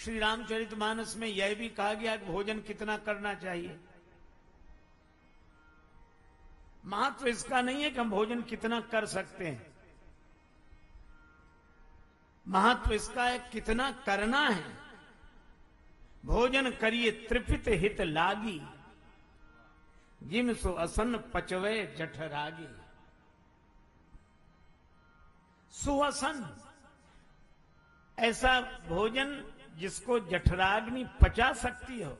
श्री रामचरितमानस में यह भी कहा गया कि भोजन कितना करना चाहिए। महत्व इसका नहीं है कि हम भोजन कितना कर सकते हैं, महत्व इसका है कितना करना है। भोजन करिए तृपित हित लागी, जिम सो असन पचवे जठरागी। सुअसन ऐसा भोजन जिसको जठराग्नि पचा सकती हो,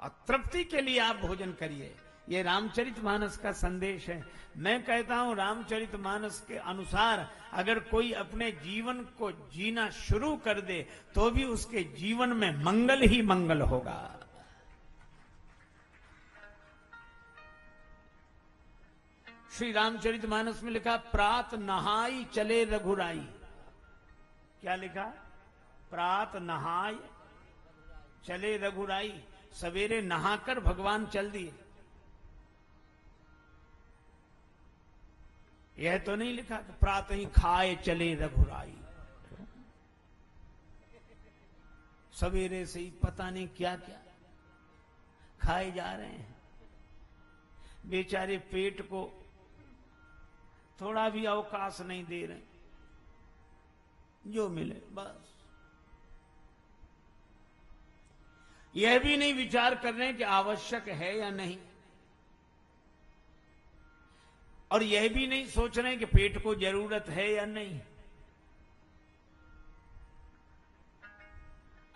और तृप्ति के लिए आप भोजन करिए। ये रामचरितमानस का संदेश है। मैं कहता हूं रामचरितमानस के अनुसार अगर कोई अपने जीवन को जीना शुरू कर दे तो भी उसके जीवन में मंगल ही मंगल होगा। श्री रामचरितमानस में लिखा, प्रात नहाई चले रघुराई। क्या लिखा? प्रात नहाय चले रघुराई। सवेरे नहाकर भगवान चल दिए। यह तो नहीं लिखा कि प्रातः ही खाए चले रघुराई। सवेरे से ही पता नहीं क्या क्या खाए जा रहे हैं। बेचारे पेट को थोड़ा भी अवकाश नहीं दे रहे, जो मिले बस। यह भी नहीं विचार कर रहे हैं कि आवश्यक है या नहीं, और यह भी नहीं सोच रहे हैं कि पेट को जरूरत है या नहीं।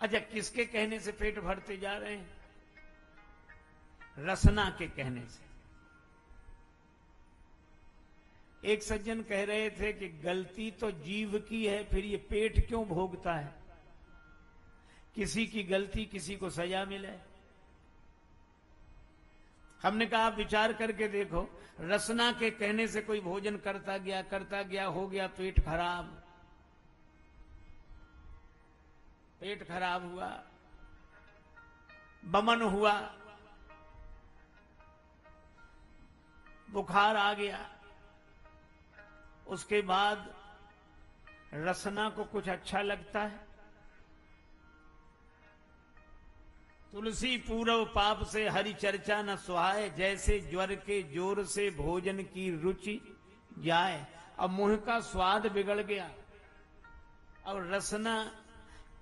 अच्छा, किसके कहने से पेट भरते जा रहे हैं? रसना के कहने से। एक सज्जन कह रहे थे कि गलती तो जीव की है, फिर ये पेट क्यों भोगता है? किसी की गलती किसी को सजा मिले। हमने कहा आप विचार करके देखो, रसना के कहने से कोई भोजन करता गया, हो गया पेट खराब। पेट खराब हुआ, बमन हुआ, बुखार आ गया। उसके बाद रसना को कुछ अच्छा लगता है? तुलसी पूरव पाप से हरि चर्चा न सुहाए, जैसे ज्वर के जोर से भोजन की रुचि जाए। अब मुंह का स्वाद बिगड़ गया। और रसना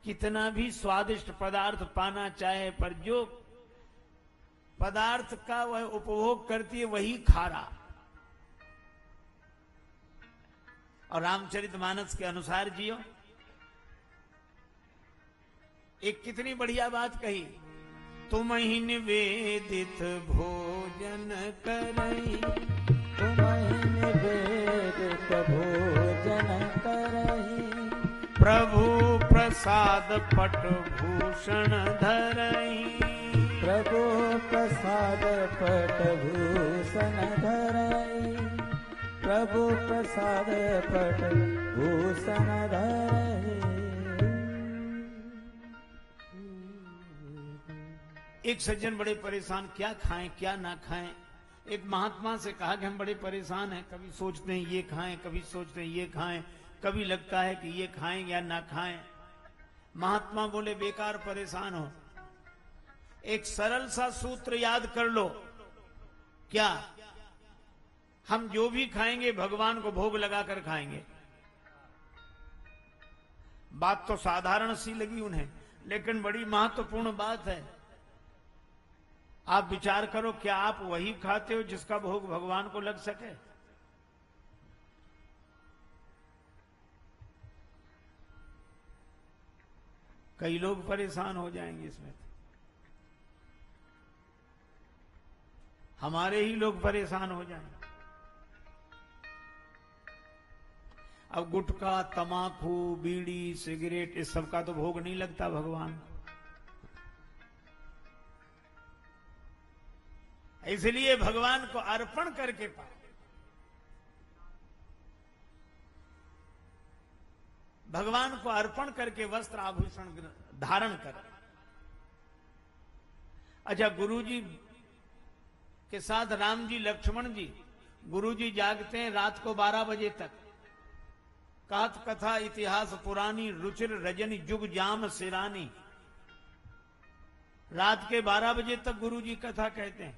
कितना भी स्वादिष्ट पदार्थ पाना चाहे, पर जो पदार्थ का वह उपभोग करती है वही खारा। और रामचरितमानस के अनुसार जियो। एक कितनी बढ़िया बात कही, तुम ही निवेदित भोजन करई, तुम ही निवेदित भोजन करई, प्रभु प्रसाद पट भूषण धरई, प्रभु प्रसाद पट भूषण धरई, प्रभु प्रसाद पट भूषण धरई। एक सज्जन बड़े परेशान, क्या खाएं क्या ना खाएं। एक महात्मा से कहा कि हम बड़े परेशान हैं, कभी सोचते हैं ये खाएं, कभी सोचते हैं ये खाएं, कभी लगता है कि ये खाएं या ना खाएं। महात्मा बोले बेकार परेशान हो, एक सरल सा सूत्र याद कर लो। क्या? हम जो भी खाएंगे भगवान को भोग लगाकर खाएंगे। बात तो साधारण सी लगी उन्हें, लेकिन बड़ी महत्वपूर्ण बात है। आप विचार करो, क्या आप वही खाते हो जिसका भोग भगवान को लग सके? कई लोग परेशान हो जाएंगे इसमें। हमारे ही लोग परेशान हो जाएंगे। अब गुटखा, तमाकू, बीड़ी, सिगरेट, इस सब का तो भोग नहीं लगता भगवान को। इसलिए भगवान को अर्पण करके पाओ। भगवान को अर्पण करके वस्त्र आभूषण धारण कर। अच्छा, गुरुजी के साथ राम जी, लक्ष्मण जी, गुरुजी जागते हैं रात को 12 बजे तक। कात कथा इतिहास पुरानी रुचिर रजनी जुग जाम सिरानी। रात के 12 बजे तक गुरुजी कथा कहते हैं।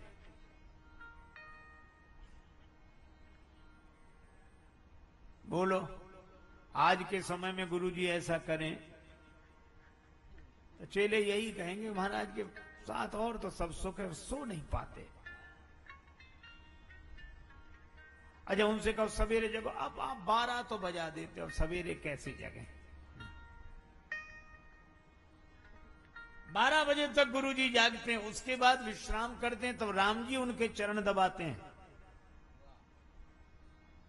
बोलो आज के समय में गुरुजी ऐसा करें तो चेले यही कहेंगे महाराज के साथ और तो सब सुख है, सो नहीं पाते। अच्छा उनसे कहो सवेरे जगो, अब आप 12 तो बजा देते हो, सवेरे कैसे जगे? 12 बजे तक गुरुजी जागते हैं, उसके बाद विश्राम करते हैं, तब राम जी उनके चरण दबाते हैं।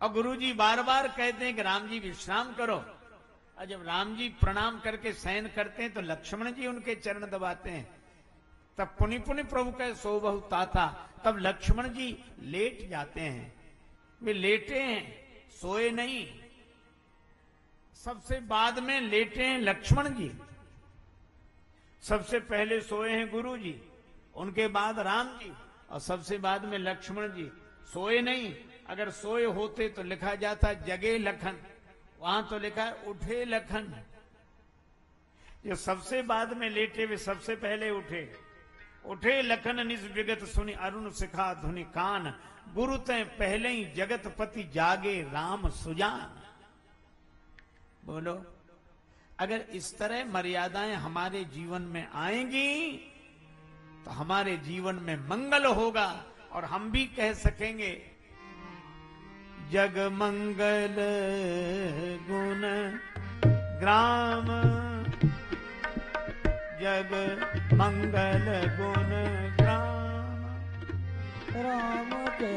और गुरुजी बार बार कहते हैं कि राम जी विश्राम करो। और जब राम जी प्रणाम करके शयन करते हैं तो लक्ष्मण जी उनके चरण दबाते हैं। तब पुनि पुनि प्रभु कह सो बहु ताता, तब लक्ष्मण जी लेट जाते हैं। वे लेटे हैं, सोए नहीं। सबसे बाद में लेटे हैं लक्ष्मण जी, सबसे पहले सोए हैं गुरु जी, उनके बाद राम जी और सबसे बाद में लक्ष्मण जी। सोए नहीं, अगर सोए होते तो लिखा जाता जगे लखन, वहां तो लिखा है उठे लखन। जो सबसे बाद में लेटे वे सबसे पहले उठे। उठे लखन निज विगत सुनि अरुण सिखा धुनि कान, गुरु तय पहले ही जगत पति जागे राम सुजान। बोलो अगर इस तरह मर्यादाएं हमारे जीवन में आएंगी तो हमारे जीवन में मंगल होगा और हम भी कह सकेंगे जग मंगल गुण ग्राम, जग मंगल गुण ग्राम। राम के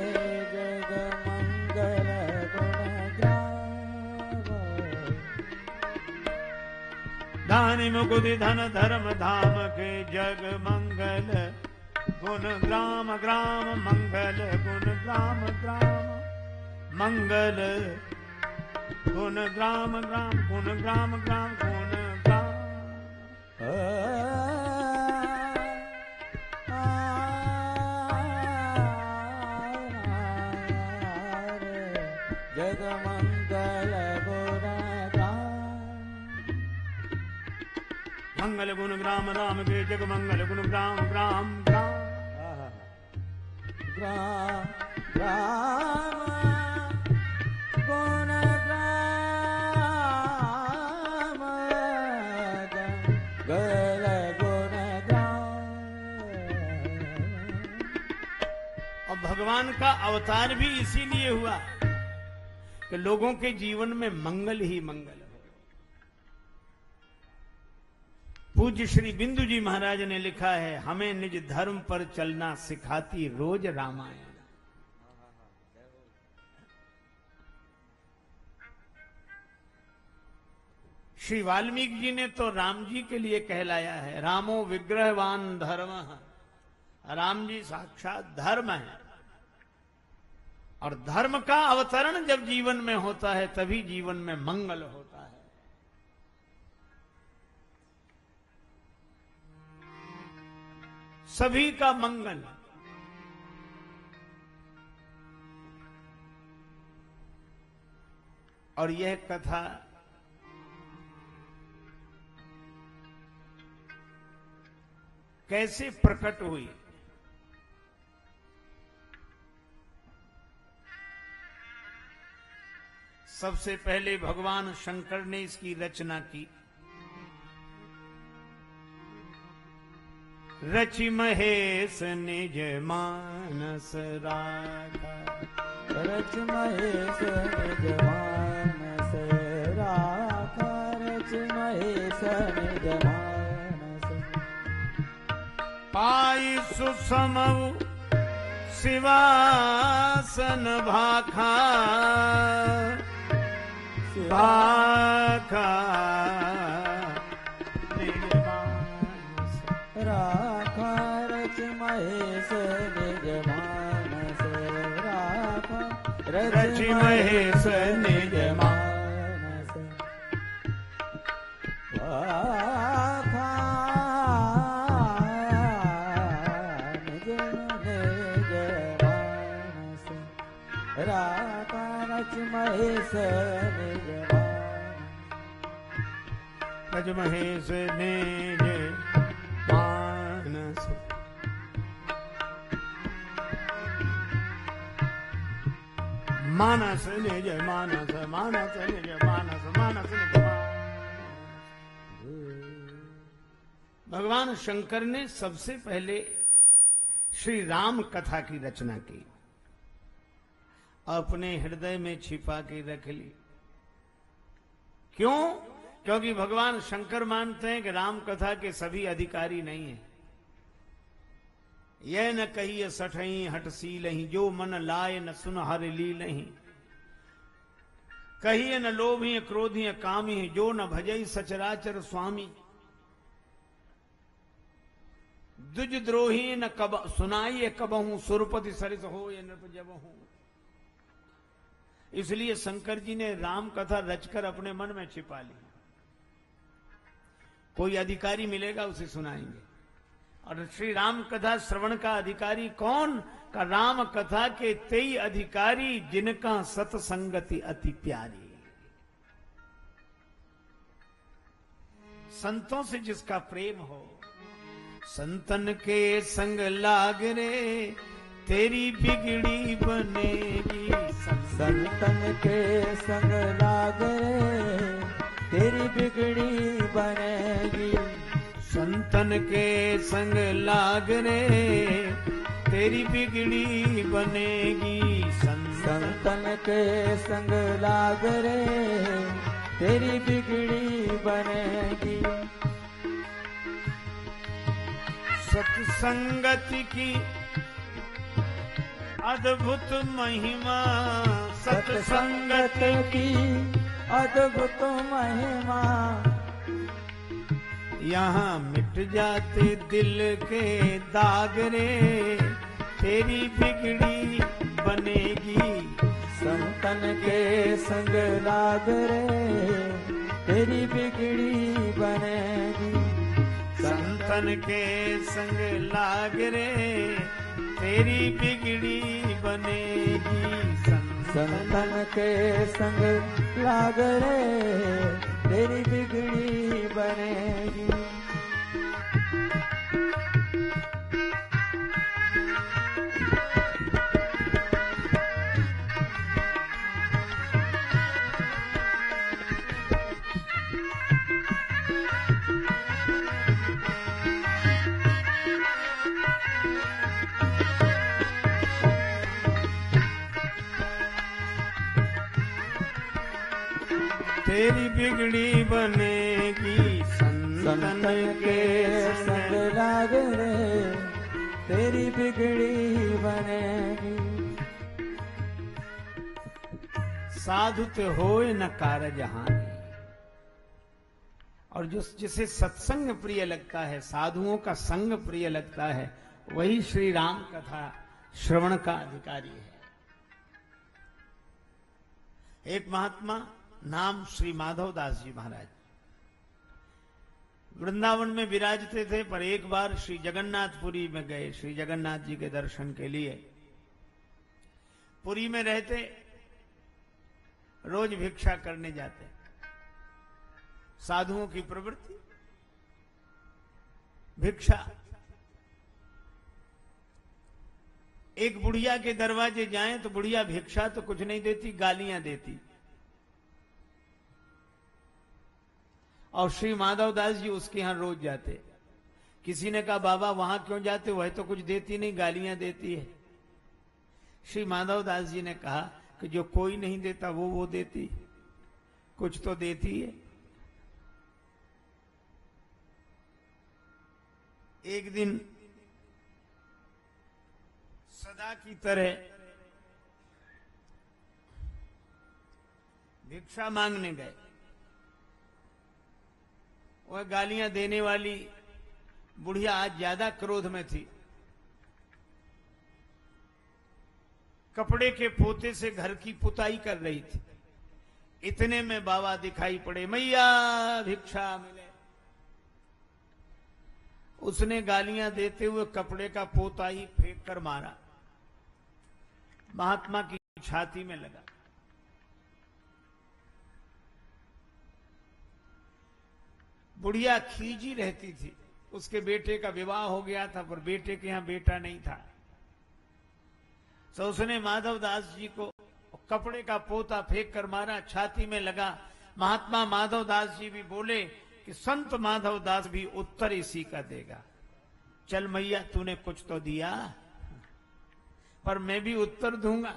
जग मंगल गुण ग्राम। दानि मुकुति धन धर्म धाम के जग मंगल गुण ग्राम। ग्राम मंगल गुण ग्राम ग्राम, मंगल गुण ग्राम ग्राम, गुण ग्राम ग्राम गुण ग्राम। जग मंगल गुण ग्राम। मंगल गुण ग्राम राम के जग मंगल गुण ग्राम ग्राम ग्राम। ग्राम ग्राम गुण ग्राम, गल गुण ग्राम। और भगवान का अवतार भी इसीलिए हुआ कि लोगों के जीवन में मंगल ही मंगल हो। पूज्य श्री बिंदु जी महाराज ने लिखा है, हमें निज धर्म पर चलना सिखाती रोज रामायण। श्री वाल्मीकि जी ने तो राम जी के लिए कहलाया है, रामो विग्रहवान धर्म। राम जी साक्षात धर्म है और धर्म का अवतरण जब जीवन में होता है तभी जीवन में मंगल होता है। सभी का मंगल। और यह कथा कैसे प्रकट हुई? सबसे पहले भगवान शंकर ने इसकी रचना की। रचि महेश निज मानस राखा, रच महेश निज मानस राखा, रच महेश निज मानस। पाई सुसमऊ शिवासन भाखा, भाखा निज मानस राखा, रच महेश निज मानस राखा, रच महेश निज मानस राखा, निज निज मानस राखा, रच महेश निज मानस। ब्रज महेश निज मानस। मानस निज मानस, मानस निज मानस, मानस निज मानस। भगवान शंकर ने सबसे पहले श्री राम कथा की रचना की, अपने हृदय में छिपा के रख ली। क्यों? क्योंकि भगवान शंकर मानते हैं कि राम कथा के सभी अधिकारी नहीं हैं। यह न कहिए सठई हटसील ही, जो मन लाए न सुन हर लील ही। कहिए न लोभी क्रोधी कामी, जो न भजई सचराचर स्वामी। दुज द्रोही न कब सुनाइए कबहू, सुरपति सरिस हो ये नृप जबहू। इसलिए शंकर जी ने राम कथा रचकर अपने मन में छिपा ली। कोई अधिकारी मिलेगा उसे सुनाएंगे। और श्री राम कथा श्रवण का अधिकारी कौन? का राम कथा के 23 अधिकारी, जिनका सत्संगति अति प्यारी। संतों से जिसका प्रेम हो। संतन के संग लाग रे, तेरी बिगड़ी बनेगी। संतन के संग लाग रे, तेरी बिगड़ी बनेगी। संतन के संग लाग रे, तेरी बिगड़ी बनेगी। संतन के संग लाग रे, तेरी बिगड़ी बनेगी। सत्संगति की अद्भुत महिमा, सत्संगत की अद्भुत महिमा। यहाँ मिट जाते दिल के दाग रे, तेरी बिगड़ी बनेगी। संतन के संग लाग रे, तेरी बिगड़ी बनेगी। संतन के संग लाग रे, तेरी बिगड़ी बनेगी। संतन के संग लाग रे, तेरी बिगड़ी बनेगी। तेरी बिगड़ी बनेगी। संतन के संग लाग रे, तेरी बिगड़ी बनेगी। साधु ते होए न कारज हानि। और जिसे सत्संग प्रिय लगता है, साधुओं का संग प्रिय लगता है, वही श्री राम कथा श्रवण का अधिकारी है। एक महात्मा नाम श्री माधव दास जी महाराज वृंदावन में विराजते थे, पर एक बार श्री जगन्नाथपुरी में गए श्री जगन्नाथ जी के दर्शन के लिए। पुरी में रहते, रोज भिक्षा करने जाते। साधुओं की प्रवृत्ति भिक्षा। एक बुढ़िया के दरवाजे जाएं तो बुढ़िया भिक्षा तो कुछ नहीं देती, गालियां देती। और श्री माधव दास जी उसके यहां रोज जाते। किसी ने कहा बाबा वहां क्यों जाते, वह तो कुछ देती नहीं, गालियां देती है। श्री माधव दास जी ने कहा कि जो कोई नहीं देता वो देती, कुछ तो देती है। एक दिन सदा की तरह भिक्षा मांगने गए। वह गालियां देने वाली बुढ़िया आज ज्यादा क्रोध में थी। कपड़े के पोते से घर की पुताई कर रही थी। इतने में बाबा दिखाई पड़े, मैया भिक्षा मिले। उसने गालियां देते हुए कपड़े का पोता ही फेंक कर मारा, महात्मा की छाती में लगा। बुढ़िया खींची रहती थी। उसके बेटे का विवाह हो गया था, पर बेटे के यहां बेटा नहीं था। तो उसने माधव दास जी को कपड़े का पोता फेंक कर मारा, छाती में लगा। महात्मा माधव दास जी भी बोले कि संत माधव दास भी उत्तर इसी का देगा। चल मैया, तूने कुछ तो दिया, पर मैं भी उत्तर दूंगा।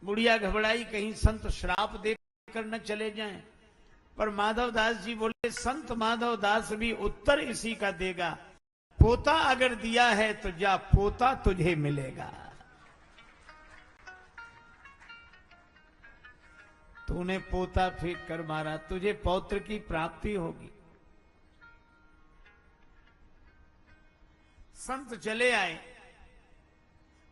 बुढ़िया घबराई, कहीं संत श्राप देकर न चले जाएं। पर माधव दास जी बोले, संत माधव दास भी उत्तर इसी का देगा। पोता अगर दिया है तो जा, पोता तुझे मिलेगा। तूने पोता फेंक कर मारा, तुझे पौत्र की प्राप्ति होगी। संत चले आए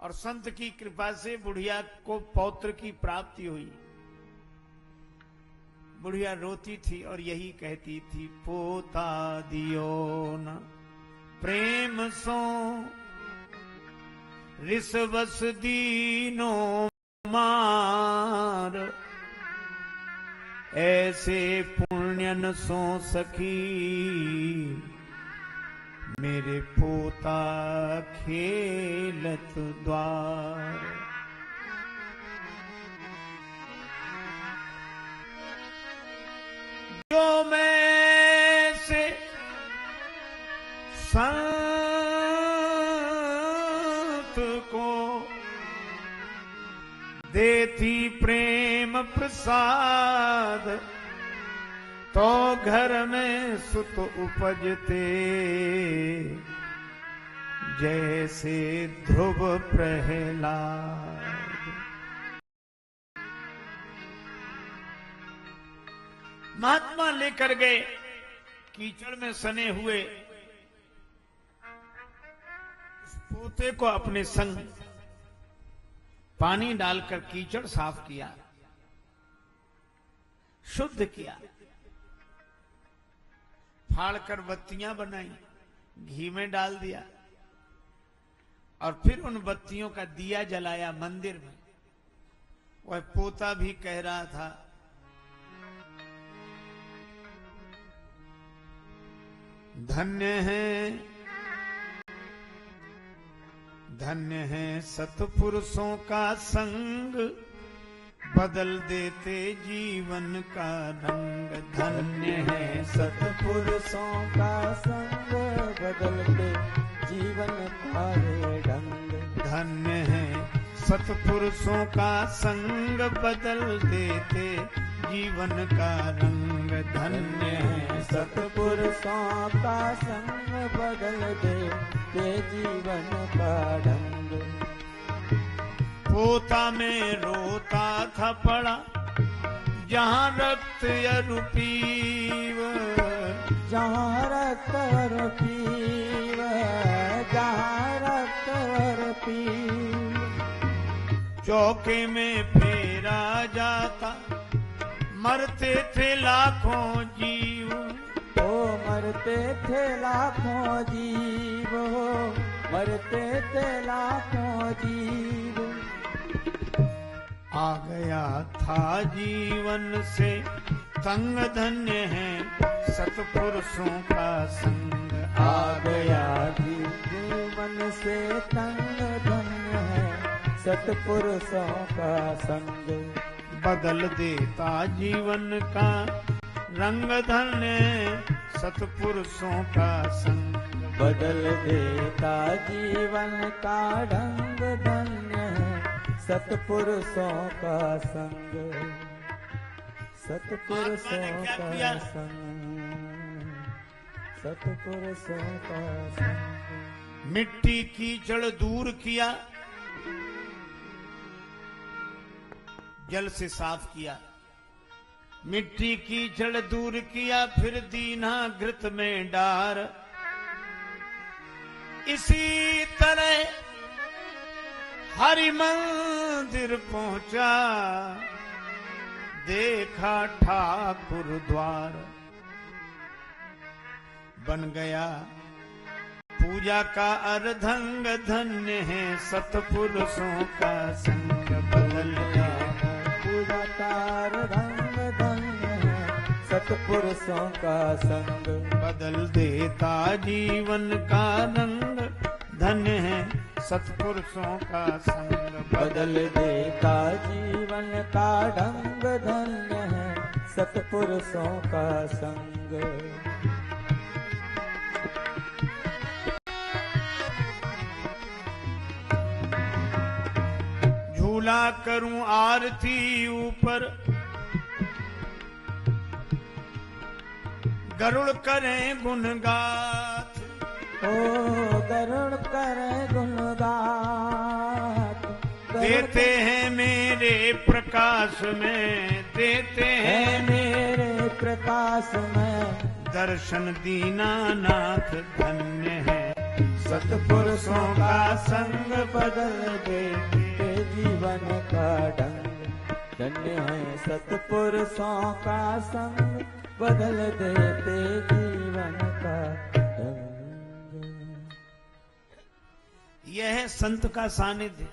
और संत की कृपा से बुढ़िया को पौत्र की प्राप्ति हुई। बुढ़िया रोती थी और यही कहती थी, पोता दियो न प्रेम सो रिसवस दीनो मार, ऐसे पुण्यन सो सखी मेरे पोता खेलत द्वार। जो मैं से संत को देती प्रेम प्रसाद, तो घर में सुत उपजते जैसे ध्रुव प्रहलाद। महात्मा लेकर गए, कीचड़ में सने हुए उस पोते को अपने संग पानी डालकर कीचड़ साफ किया, शुद्ध किया, फाड़कर बत्तियां बनाई, घी में डाल दिया और फिर उन बत्तियों का दिया जलाया मंदिर में। वह पोता भी कह रहा था, धन्य है सतपुरुषों का संग, बदल देते जीवन का रंग। धन्य है सतपुरुषों का संग, बदलते जीवन का ढंग। धन्य है सतपुरुषों का संग, बदल देते जीवन का रंग। धन्य है सतपुरुषों का संग, बदल देते जीवन का ढंग। पोता में रोता था पड़ा, जहाँ रक्त अरूपीव, जहाँ रक्त अरूपीव, जहाँ रक्त अरूपीव। चौके में फेरा जाता, मरते थे लाखों जीव। ओ मरते थे लाखों जीव, मरते थे लाखों जीव। आ गया था जीवन से तंग, धन्य है सतपुरुषों का संग। आ गया जीवन से तंग, धन्य है सतपुरुषों का संग। बदल देता जीवन का रंग, धन्य सतपुरुषों का संग। बदल देता जीवन का ढंग, धन्य है सतपुरुषों का संग। सतपुरुषों का संग, सतपुरुषों का संग। मिट्टी कीचड़ दूर किया, जल से साफ किया। मिट्टी कीचड़ दूर किया, फिर दीना घृत में डार। इसी तरह हरि मंदिर पहुंचा, देखा ठाकुर द्वार। बन गया पूजा का अर्धंग, धन्य है सतपुरुषों का संग। बदल गया पूजा का अर्धंग, धन्य है सतपुरुषों का संग बदल देता जीवन का रंग, धन्य है सत्पुरुषों का संग। बदल देता जीवन का ढंग, धन्य है सतपुरुषों का संग। झूला करूं आरती ऊपर, गरुड़ करें गुणगात। ओ गरुड़ करें गुणगात, देते हैं मेरे प्रकाश में, देते हैं मेरे प्रकाश में दर्शन दीनानाथ, धन्य है सतपुरुषों का संग। बदल देते जीवन का ढंग, धन्य है सतपुरुषों का संग। बदल देते जीवन का ढंग। यह है संत का सानिध्य।